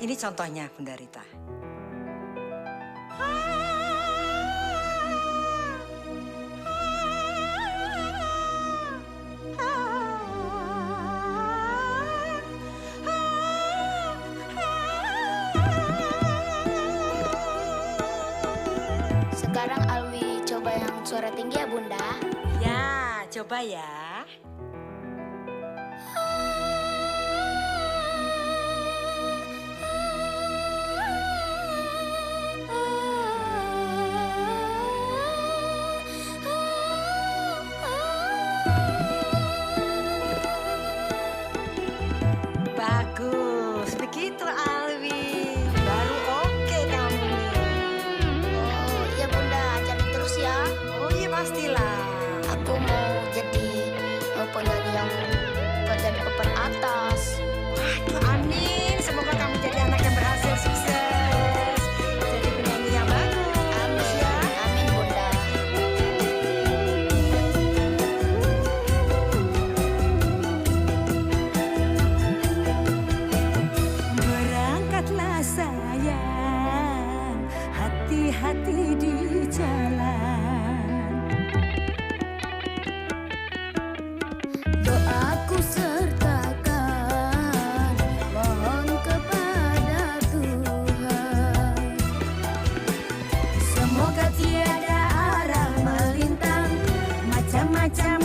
Ini contohnya, Bunda Rita. Sekarang Alwi coba yang suara tinggi ya, Bunda. Ya, coba ya. Bagus, begitu Alwi. Baru oke kamu nih. Oh iya Bunda, cari terus ya. Oh iya pastilah. Aku mau jadi penyanyi yang jadi papan atas. Waduh, amin. Semoga kamu jadi anak yang berhasil, sukses. Jadi penyanyi yang bagus ya. Amin Bunda. Berangkatlah sayang, hati-hati di jalan. Doaku sertakan, mohon kepada Tuhan. Semoga tiada arah melintang, macam-macam